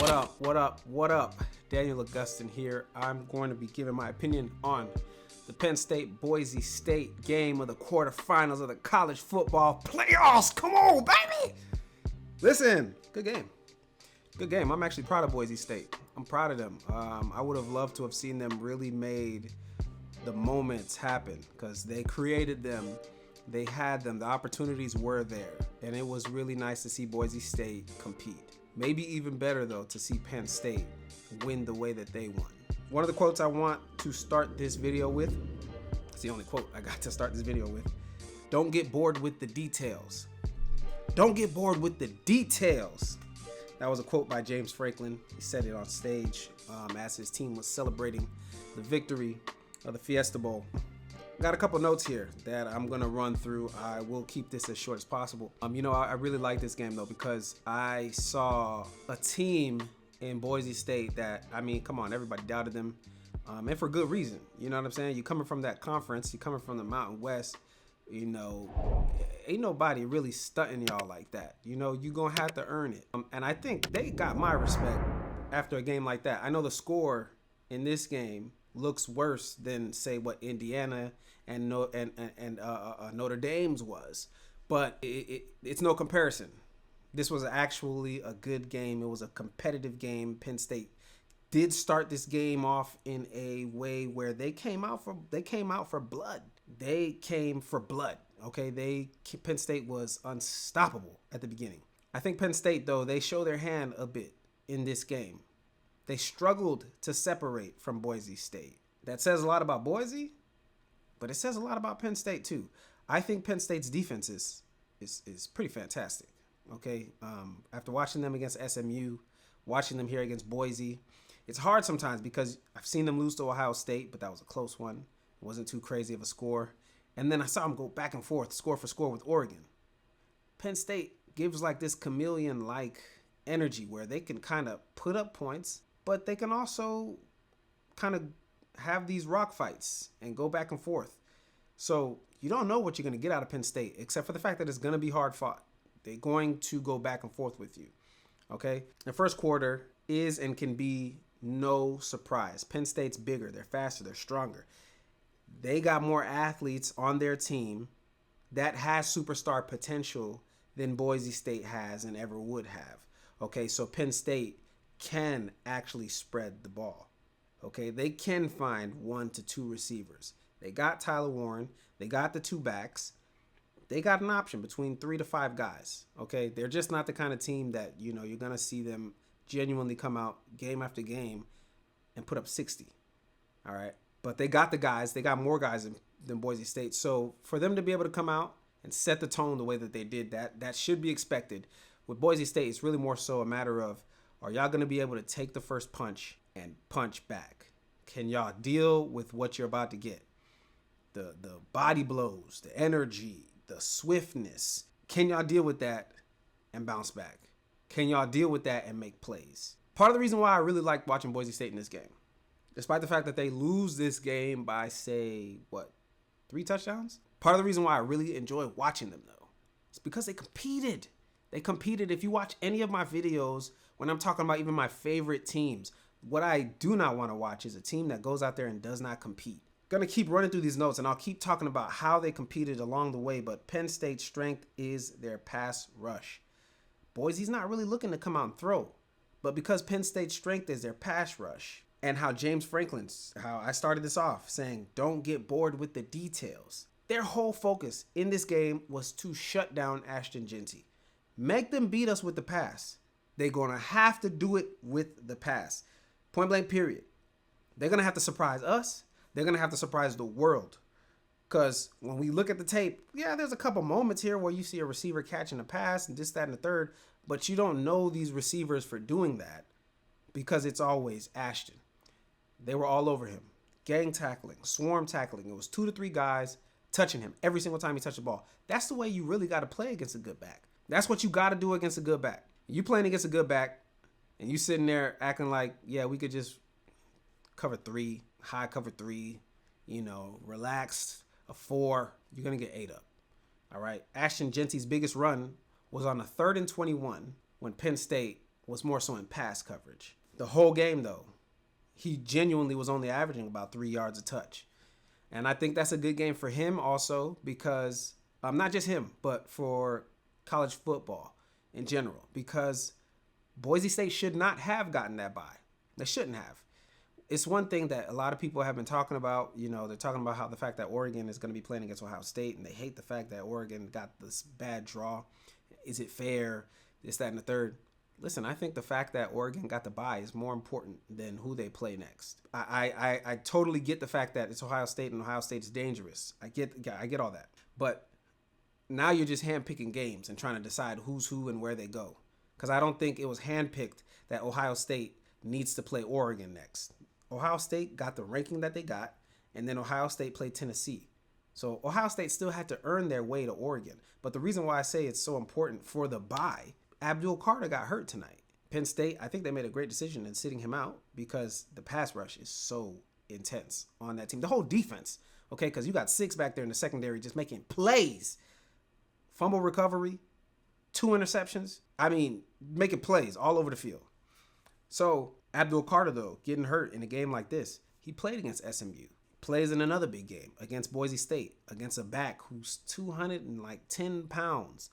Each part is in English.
What up, what up, what up? Daniel Augustin here. I'm going to be giving my opinion on the Penn State Boise State game of the quarterfinals of the college football playoffs. Come on, baby! Listen, good game. Good game. I'm actually proud of Boise State. I'm proud of them. I would have loved to have seen them really made the moments happen because they created them. They had them. The opportunities were there. And it was really nice to see Boise State compete. Maybe even better, though, to see Penn State win the way that they won. One of the quotes I want to start this video with, it's the only quote I got to start this video with, don't get bored with the details. Don't get bored with the details. That was a quote by James Franklin. He said it on stage as his team was celebrating the victory of the Fiesta Bowl. Got a couple notes here that I'm gonna run through. I will keep this as short as possible. I really like this game though because I saw a team in Boise State that, come on, everybody doubted them, and for good reason. You know what I'm saying? You coming from that conference, you coming from the Mountain West. Ain't nobody really stunting y'all like that. You gonna have to earn it. And I think they got my respect after a game like that. I know the score in this game looks worse than, say, what Indiana and Notre Dame's was, but it's no comparison. This was actually a good game. It was a competitive game. Penn State did start this game off in a way where they came out for blood. They came for blood. Okay, Penn State was unstoppable at the beginning. I think Penn State, though, they show their hand a bit in this game. They struggled to separate from Boise State. That says a lot about Boise, but it says a lot about Penn State too. I think Penn State's defense is pretty fantastic. Okay, after watching them against SMU, watching them here against Boise, it's hard sometimes because I've seen them lose to Ohio State, but that was a close one. It wasn't too crazy of a score. And then I saw them go back and forth, score for score with Oregon. Penn State gives like this chameleon-like energy where they can kind of put up points, but they can also kind of have these rock fights and go back and forth. So you don't know what you're going to get out of Penn State, except for the fact that it's going to be hard fought. They're going to go back and forth with you. Okay? The first quarter is and can be no surprise. Penn State's bigger. They're faster. They're stronger. They got more athletes on their team that has superstar potential than Boise State has and ever would have. Okay? So Penn State can actually spread the ball. Okay, they can find 1 to 2 receivers. They got Tyler Warren. They got the 2 backs. They got an option between 3 to 5 guys. Okay, they're just not the kind of team that, you're going to see them genuinely come out game after game and put up 60. All right, but they got the guys. They got more guys than Boise State. So for them to be able to come out and set the tone the way that they did, that should be expected. With Boise State, it's really more so a matter of, are y'all going to be able to take the first punch and punch back? Can y'all deal with what you're about to get? The body blows, the energy, the swiftness. Can y'all deal with that and bounce back? Can y'all deal with that and make plays? Part of the reason why I really like watching Boise State in this game, despite the fact that they lose this game by, say, 3 touchdowns? Part of the reason why I really enjoy watching them, though, is because they competed. They competed. If you watch any of my videos, when I'm talking about even my favorite teams, what I do not want to watch is a team that goes out there and does not compete. Gonna keep running through these notes and I'll keep talking about how they competed along the way, but Penn State's strength is their pass rush. Boise's not really looking to come out and throw, but because Penn State's strength is their pass rush, and how James Franklin's, how I started this off saying, don't get bored with the details. Their whole focus in this game was to shut down Ashton Jeanty. Make them beat us with the pass. They're going to have to do it with the pass. Point blank, period. They're going to have to surprise us. They're going to have to surprise the world. Because when we look at the tape, yeah, there's a couple moments here where you see a receiver catching a pass and this, that, and the third. But you don't know these receivers for doing that because it's always Ashton. They were all over him. Gang tackling, swarm tackling. It was 2 to 3 guys touching him every single time he touched the ball. That's the way you really got to play against a good back. That's what you got to do against a good back. You playing against a good back and you sitting there acting like, yeah, we could just cover 3, high cover 3, relaxed, a 4, you're going to get 8 up. All right. Ashton Jeanty's biggest run was on a 3rd and 21 when Penn State was more so in pass coverage. The whole game, though, he genuinely was only averaging about 3 yards a touch. And I think that's a good game for him also because, not just him, but for college football in general. Because Boise State should not have gotten that bye. They shouldn't have. It's one thing that a lot of people have been talking about. They're talking about how the fact that Oregon is going to be playing against Ohio State, and they hate the fact that Oregon got this bad draw. Is it fair? This, that, and the third. Listen, I think the fact that Oregon got the bye is more important than who they play next. I totally get the fact that it's Ohio State and Ohio State is dangerous. I get all that. But now you're just handpicking games and trying to decide who's who and where they go. Because I don't think it was handpicked that Ohio State needs to play Oregon next. Ohio State got the ranking that they got, and then Ohio State played Tennessee. So Ohio State still had to earn their way to Oregon. But the reason why I say it's so important for the bye, Abdul Carter got hurt tonight. Penn State, I think they made a great decision in sitting him out because the pass rush is so intense on that team. The whole defense, okay, because you got 6 back there in the secondary just making plays. Fumble recovery, 2 interceptions. I mean, making plays all over the field. So Abdul Carter, though, getting hurt in a game like this, he played against SMU. Plays in another big game against Boise State, against a back who's 210 pounds.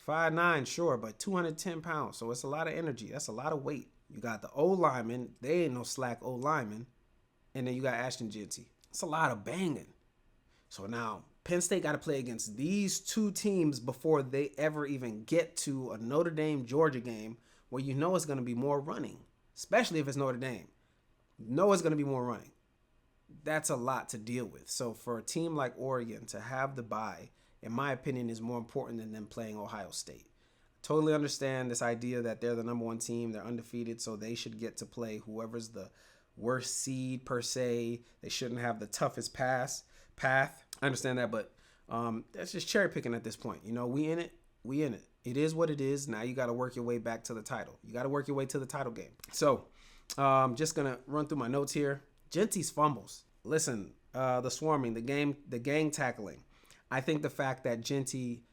5'9", sure, but 210 pounds. So it's a lot of energy. That's a lot of weight. You got the O-lineman. They ain't no slack O-lineman. And then you got Ashton Jeanty. It's a lot of banging. So now Penn State got to play against these 2 teams before they ever even get to a Notre Dame-Georgia game where you know it's going to be more running, especially if it's Notre Dame. You know it's going to be more running. That's a lot to deal with. So for a team like Oregon to have the bye, in my opinion, is more important than them playing Ohio State. Totally understand this idea that they're the number 1 team. They're undefeated, so they should get to play whoever's the worst seed per se. They shouldn't have the toughest path. I understand that, but that's just cherry picking at this point. We in it. We in it. It is what it is. Now you got to work your way back to the title. You got to work your way to the title game. So just going to run through my notes here. Jeanty's fumbles. Listen, the swarming, the gang tackling. I think the fact that Jeanty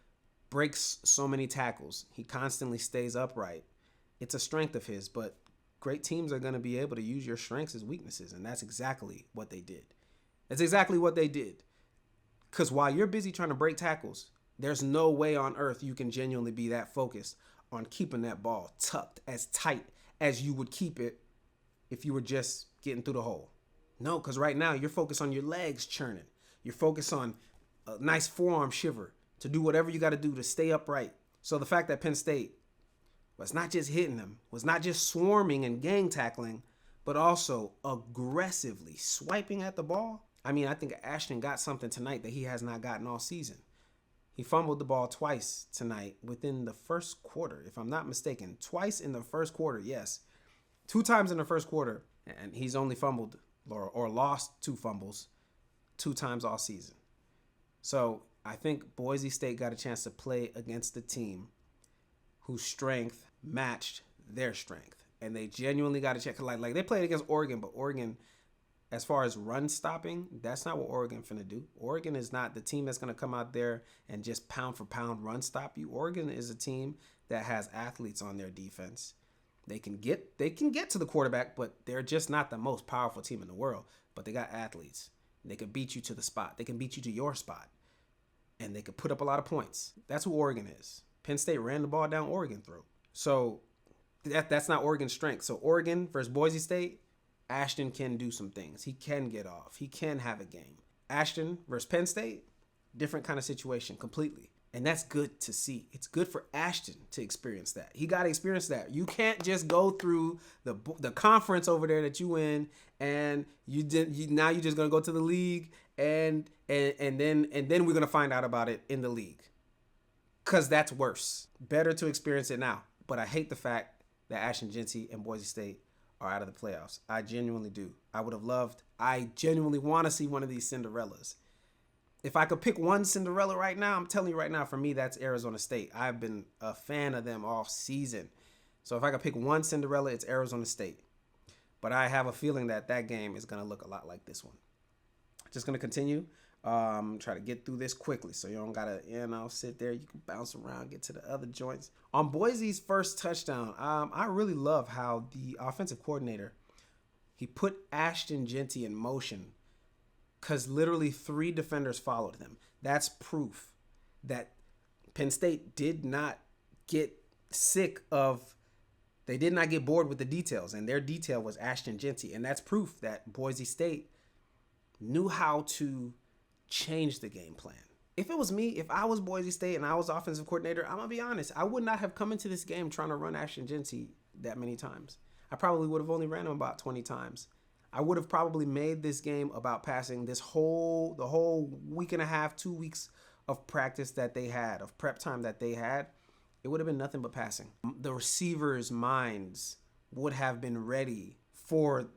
breaks so many tackles, he constantly stays upright, it's a strength of his, but great teams are going to be able to use your strengths as weaknesses, and that's exactly what they did. That's exactly what they did. Because while you're busy trying to break tackles, there's no way on earth you can genuinely be that focused on keeping that ball tucked as tight as you would keep it if you were just getting through the hole. No, because right now you're focused on your legs churning. You're focused on a nice forearm shiver to do whatever you got to do to stay upright. So the fact that Penn State was not just hitting them, was not just swarming and gang tackling, but also aggressively swiping at the ball. I mean, I think Ashton got something tonight that he has not gotten all season. He fumbled the ball twice tonight within the first quarter, if I'm not mistaken. Twice in the first quarter, yes. 2 times in the first quarter, and he's only fumbled or lost 2 fumbles 2 times all season. So I think Boise State got a chance to play against the team whose strength matched their strength. And they genuinely got a chance. Like they played against Oregon, but Oregon, as far as run stopping, that's not what Oregon finna do. Oregon is not the team that's going to come out there and just pound for pound run stop you. Oregon is a team that has athletes on their defense. They can get to the quarterback, but they're just not the most powerful team in the world. But they got athletes. They can beat you to the spot. They can beat you to your spot. And they could put up a lot of points. That's who Oregon is. Penn State ran the ball down Oregon's throat. So that's not Oregon's strength. So Oregon versus Boise State, Ashton can do some things. He can get off. He can have a game. Ashton versus Penn State, different kind of situation completely. And that's good to see. It's good for Ashton to experience that. He got to experience that. You can't just go through the conference over there that you in, and now you're just gonna go to the league, and then we're gonna find out about it in the league, cause that's worse. Better to experience it now. But I hate the fact that Ashton Jeanty and Boise State are out of the playoffs. I genuinely do. I genuinely want to see one of these Cinderellas. If I could pick one Cinderella right now, I'm telling you right now, for me, that's Arizona State. I've been a fan of them all season. So if I could pick one Cinderella, it's Arizona State. But I have a feeling that game is going to look a lot like this one. Just going to continue. Try to get through this quickly so you don't gotta, sit there. You can bounce around, get to the other joints. On Boise's first touchdown, I really love how the offensive coordinator, he put Ashton Jeanty in motion because literally 3 defenders followed him. That's proof that Penn State did not get they did not get bored with the details, and their detail was Ashton Jeanty. And that's proof that Boise State knew how to change the game plan. If it was me, if I was Boise State and I was offensive coordinator, I'm going to be honest, I would not have come into this game trying to run Ashton Jeanty that many times. I probably would have only ran him about 20 times. I would have probably made this game about passing the whole week and a half, 2 weeks of practice that they had, of prep time that they had. It would have been nothing but passing. The receivers' minds would have been ready for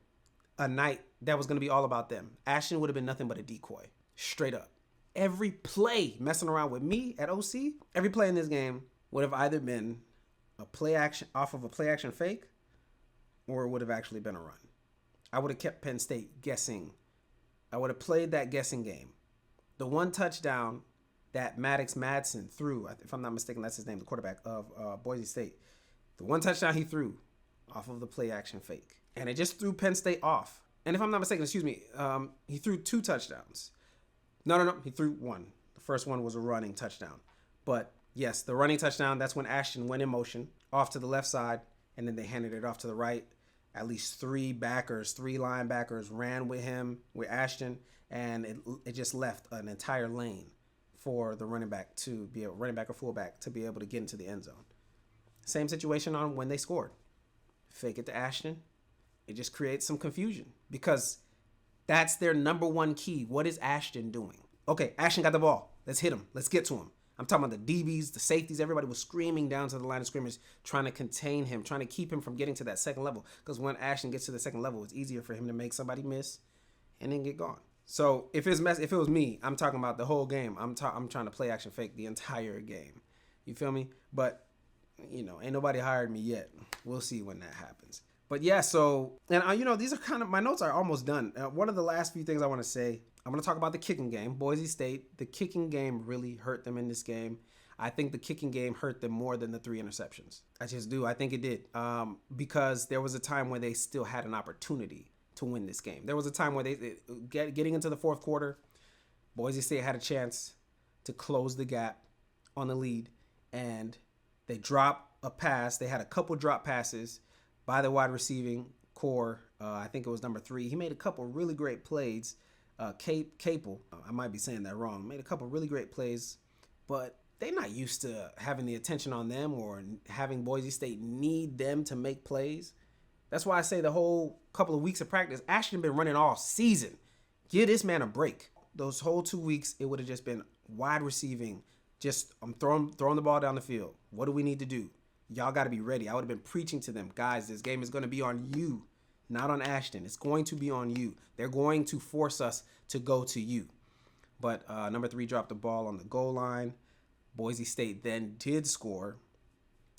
a night that was going to be all about them. Ashton would have been nothing but a decoy, straight up. Every play messing around with me at OC, every play in this game would have either been a play action off of a play action fake, or it would have actually been a run. I would have kept Penn State guessing. I would have played that guessing game. The one touchdown that Madsen threw, if I'm not mistaken, that's his name, the quarterback of Boise State. The one touchdown he threw off of the play action fake. And it just threw Penn State off. And if I'm not mistaken, he threw 2 touchdowns. No, he threw 1. The first one was a running touchdown. But yes, the running touchdown, that's when Ashton went in motion off to the left side, and then they handed it off to the right. At least 3 linebackers ran with him, with Ashton, and it just left an entire lane for the running back or fullback to be able to get into the end zone. Same situation on when they scored. Fake it to Ashton. It just creates some confusion because that's their number one key. What is Ashton doing? Okay, Ashton got the ball. Let's hit him. Let's get to him. I'm talking about the DBs, the safeties. Everybody was screaming down to the line of scrimmage, trying to contain him, trying to keep him from getting to that second level. Because when Ashton gets to the second level, it's easier for him to make somebody miss and then get gone. So if it was me, I'm talking about the whole game. I'm trying to play action fake the entire game. You feel me? But, ain't nobody hired me yet. We'll see when that happens. But yeah, these are kind of, my notes are almost done. One of the last few things I want to say, I'm going to talk about the kicking game. Boise State, the kicking game really hurt them in this game. I think the kicking game hurt them more than the 3 interceptions. I just do. I think it did. Because there was a time where they still had an opportunity to win this game. There was a time where getting into the fourth quarter, Boise State had a chance to close the gap on the lead, and they dropped a pass. They had a couple drop passes by the wide receiving core. I think it was number 3. He made a couple really great plays. Capel, I might be saying that wrong, made a couple really great plays, but they're not used to having the attention on them or having Boise State need them to make plays. That's why I say the whole couple of weeks of practice, Ashton been running all season. Give this man a break. Those whole 2 weeks, it would have just been wide receiving. Just I'm throwing the ball down the field. What do we need to do? Y'all got to be ready. I would have been preaching to them, guys, this game is going to be on you, not on Ashton. It's going to be on you. They're going to force us to go to you. But number 3 dropped the ball on the goal line. Boise State then did score,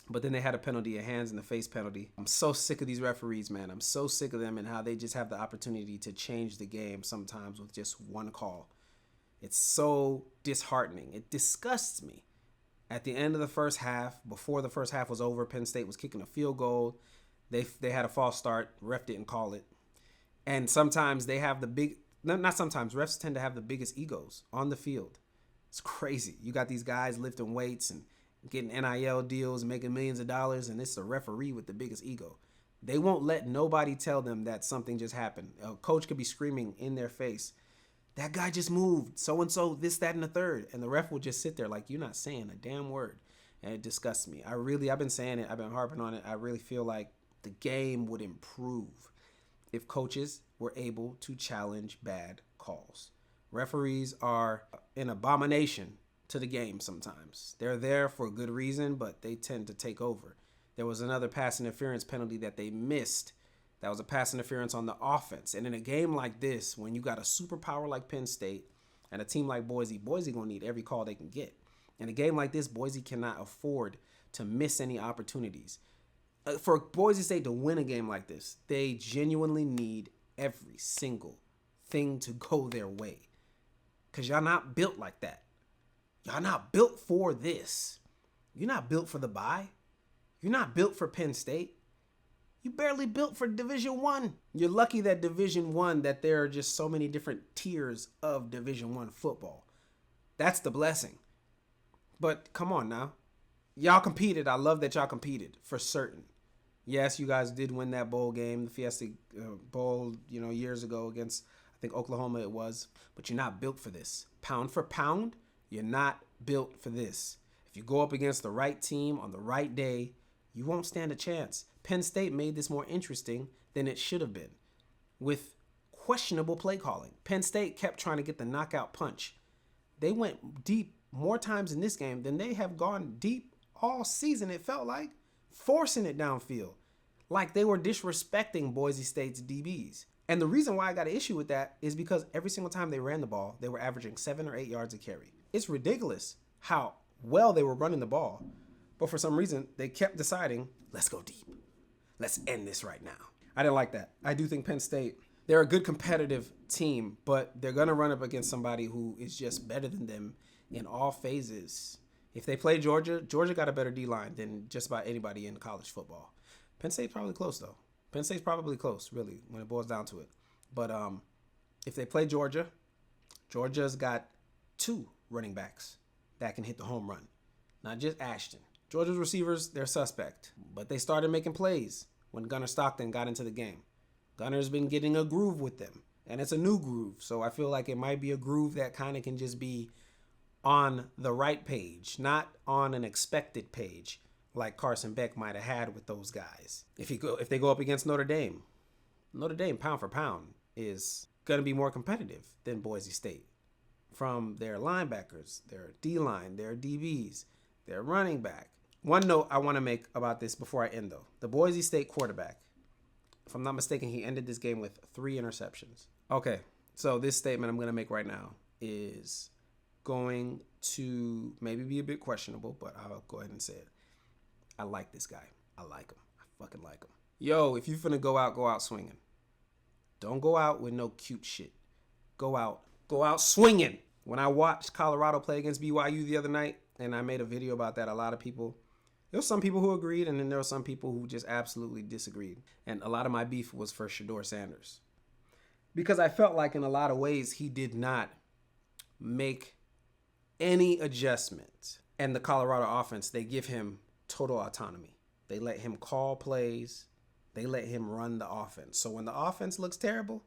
but then they had a penalty, a hands in the face penalty. I'm so sick of these referees, man. I'm so sick of them and how they just have the opportunity to change the game sometimes with just one call. It's so disheartening. It disgusts me. At the end of the first half, before the first half was over, Penn State was kicking a field goal. They had a false start. Ref didn't call it. And sometimes they have refs tend to have the biggest egos on the field. It's crazy. You got these guys lifting weights and getting NIL deals, making millions of dollars, and it's a referee with the biggest ego. They won't let nobody tell them that something just happened. A coach could be screaming in their face, that guy just moved, so-and-so, this, that, and the third. And the ref will just sit there like, you're not saying a damn word. And it disgusts me. I've been saying it. I've been harping on it. I really feel like the game would improve if coaches were able to challenge bad calls. Referees are an abomination to the game sometimes. They're there for a good reason, but they tend to take over. There was another pass interference penalty that they missed. That was a pass interference on the offense. And in a game like this, when you got a superpower like Penn State and a team like Boise going to need every call they can get. In a game like this, Boise cannot afford to miss any opportunities. For Boise State to win a game like this, they genuinely need every single thing to go their way. Because y'all not built like that. Y'all not built for this. You're not built for the bye. You're not built for Penn State. You barely built for Division I. You're lucky that Division I, that there are just so many different tiers of Division I football. That's the blessing. But come on now. Y'all competed. I love that y'all competed for certain. Yes, you guys did win that bowl game, the Fiesta Bowl, years ago against, I think, Oklahoma it was. But you're not built for this. Pound for pound, you're not built for this. If you go up against the right team on the right day, you won't stand a chance. Penn State made this more interesting than it should have been with questionable play calling. Penn State kept trying to get the knockout punch. They went deep more times in this game than they have gone deep all season, it felt like, forcing it downfield, like they were disrespecting Boise State's DBs. And the reason why I got an issue with that is because every single time they ran the ball, they were averaging 7 or 8 yards a carry. It's ridiculous how well they were running the ball. But for some reason, they kept deciding, let's go deep. Let's end this right now. I didn't like that. I do think Penn State, they're a good competitive team, but they're going to run up against somebody who is just better than them in all phases. If they play Georgia, Georgia got a better D-line than just about anybody in college football. Penn State's probably close, though. Penn State's probably close, really, when it boils down to it. But if they play Georgia, Georgia's got 2 running backs that can hit the home run, not just Ashton. Georgia's receivers, they're suspect, but they started making plays when Gunnar Stockton got into the game. Gunner's been getting a groove with them, and it's a new groove, so I feel like it might be a groove that kind of can just be on the right page, not on an expected page like Carson Beck might have had with those guys. If they go up against Notre Dame pound for pound is going to be more competitive than Boise State. From their linebackers, their D-line, their DBs, their running back. One note I want to make about this before I end, though. The Boise State quarterback, if I'm not mistaken, he ended this game with 3 interceptions. Okay, so this statement I'm going to make right now is going to maybe be a bit questionable, but I'll go ahead and say it. I like this guy. I like him. I fucking like him. Yo, if you finna go out swinging. Don't go out with no cute shit. Go out swinging. When I watched Colorado play against BYU the other night, and I made a video about that, a lot of people, there were some people who agreed, and then there were some people who just absolutely disagreed. And a lot of my beef was for Shedeur Sanders. Because I felt like in a lot of ways he did not make any adjustment. And the Colorado offense, they give him total autonomy. They let him call plays. They let him run the offense. So when the offense looks terrible,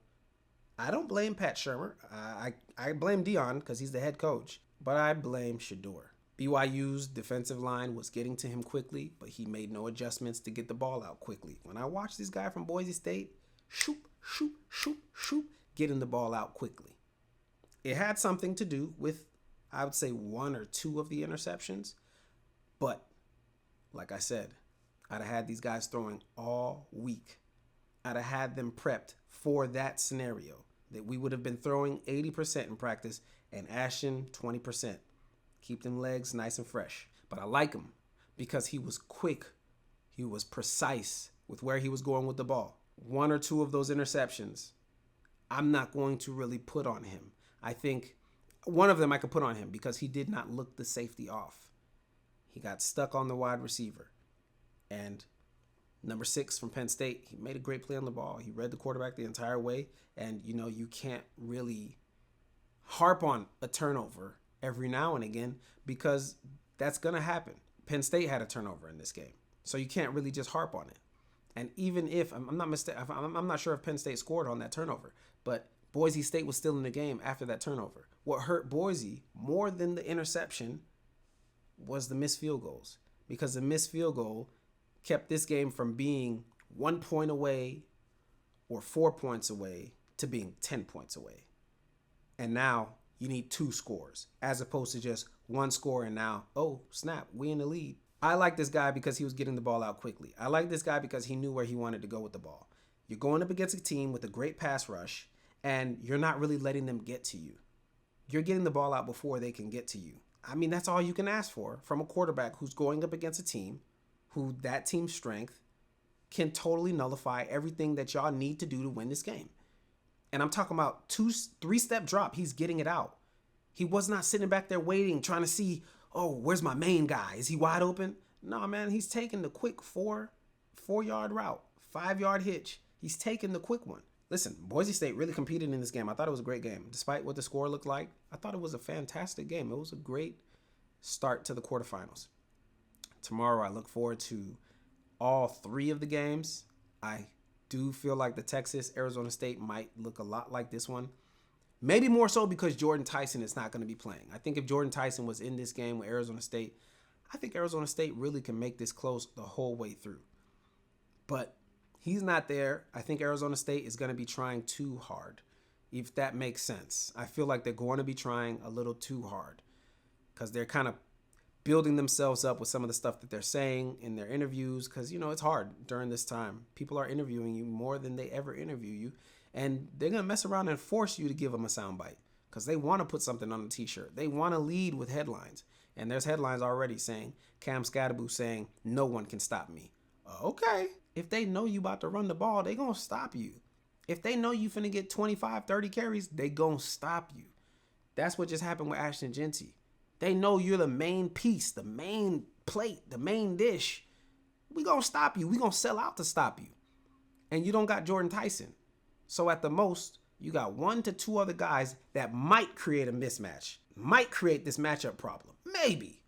I don't blame Pat Shurmur. I blame Dion because he's the head coach. But I blame Shedeur. BYU's defensive line was getting to him quickly, but he made no adjustments to get the ball out quickly. When I watched this guy from Boise State, shoot, getting the ball out quickly. It had something to do with, I would say, 1 or 2 of the interceptions. But like I said, I'd have had these guys throwing all week. I'd have had them prepped for that scenario, that we would have been throwing 80% in practice and Ashton 20%. Keep them legs nice and fresh. But I like him because he was quick. He was precise with where he was going with the ball. 1 or 2 of those interceptions, I'm not going to really put on him. I think one of them I could put on him because he did not look the safety off. He got stuck on the wide receiver. And number 6 from Penn State, he made a great play on the ball. He read the quarterback the entire way. And, you can't really harp on a turnover every now and again because that's going to happen. Penn State had a turnover in this game. So you can't really just harp on it. And even if, I'm not sure if Penn State scored on that turnover, but Boise State was still in the game after that turnover. What hurt Boise more than the interception was the missed field goals, because the missed field goal kept this game from being 1 point away or 4 points away to being 10 points away. And now you need 2 scores as opposed to just 1 score and now, oh, snap, we in the lead. I like this guy because he was getting the ball out quickly. I like this guy because he knew where he wanted to go with the ball. You're going up against a team with a great pass rush, and you're not really letting them get to you. You're getting the ball out before they can get to you. I mean, that's all you can ask for from a quarterback who's going up against a team who that team's strength can totally nullify everything that y'all need to do to win this game. And I'm talking about 2-3 step drop. He's getting it out. He was not sitting back there waiting, trying to see, oh, where's my main guy? Is he wide open? No, man, he's taking the quick four-yard route, 5-yard hitch. He's taking the quick one. Listen, Boise State really competed in this game. I thought it was a great game. Despite what the score looked like, I thought it was a fantastic game. It was a great start to the quarterfinals. Tomorrow, I look forward to all 3 of the games. I do feel like the Texas-Arizona State might look a lot like this one. Maybe more so because Jordan Tyson is not going to be playing. I think if Jordan Tyson was in this game with Arizona State, I think Arizona State really can make this close the whole way through. But he's not there. I think Arizona State is going to be trying too hard, if that makes sense. I feel like they're going to be trying a little too hard because they're kind of building themselves up with some of the stuff that they're saying in their interviews because, you know, it's hard during this time. People are interviewing you more than they ever interview you, and they're going to mess around and force you to give them a soundbite because they want to put something on a t-shirt. They want to lead with headlines, and there's headlines already saying Cam Scadaboo saying, "No one can stop me." Okay. If they know you about to run the ball, they going to stop you. If they know you finna get 25, 30 carries, they going to stop you. That's what just happened with Ashton Jeanty. They know you're the main piece, the main plate, the main dish. We going to stop you. We going to sell out to stop you. And you don't got Jordan Tyson. So at the most, you got 1 to 2 other guys that might create a mismatch, might create this matchup problem. Maybe.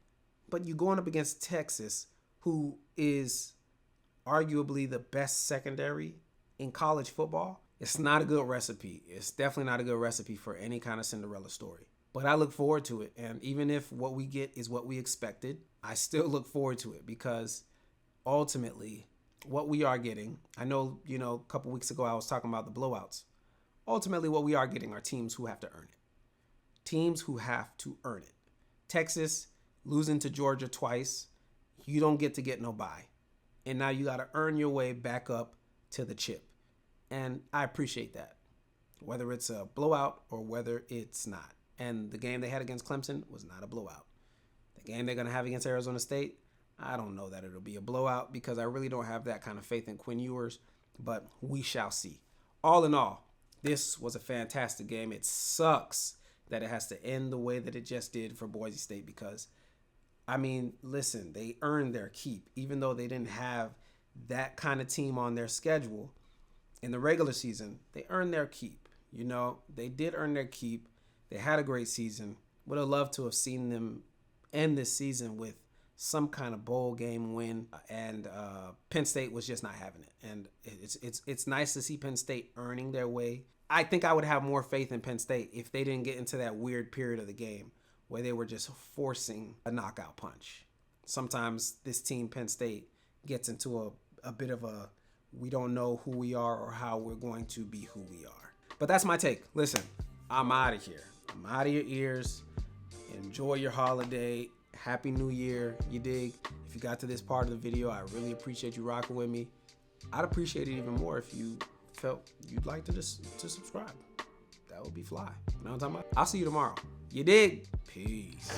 But you're going up against Texas, who is arguably the best secondary in college football. It's not a good recipe. It's definitely not a good recipe for any kind of Cinderella story. But I look forward to it. And even if what we get is what we expected, I still look forward to it because ultimately what we are getting, I know, you know, a couple weeks ago I was talking about the blowouts. Ultimately what we are getting are teams who have to earn it. Teams who have to earn it. Texas losing to Georgia twice, you don't get no bye. And now you got to earn your way back up to the chip. And I appreciate that, whether it's a blowout or whether it's not. And the game they had against Clemson was not a blowout. The game they're going to have against Arizona State, I don't know that it'll be a blowout because I really don't have that kind of faith in Quinn Ewers, but we shall see. All in all, this was a fantastic game. It sucks that it has to end the way that it just did for Boise State because, I mean, listen, they earned their keep. Even though they didn't have that kind of team on their schedule in the regular season, they earned their keep. You know, they did earn their keep. They had a great season. Would have loved to have seen them end this season with some kind of bowl game win, and Penn State was just not having it. And it's nice to see Penn State earning their way. I think I would have more faith in Penn State if they didn't get into that weird period of the game where they were just forcing a knockout punch. Sometimes this team, Penn State, gets into a bit of a we don't know who we are or how we're going to be who we are. But that's my take. Listen, I'm out of here. I'm out of your ears. Enjoy your holiday. Happy New Year. You dig? If you got to this part of the video, I really appreciate you rocking with me. I'd appreciate it even more if you felt you'd like to subscribe. That would be fly. You know what I'm talking about? I'll see you tomorrow. You dig? Peace.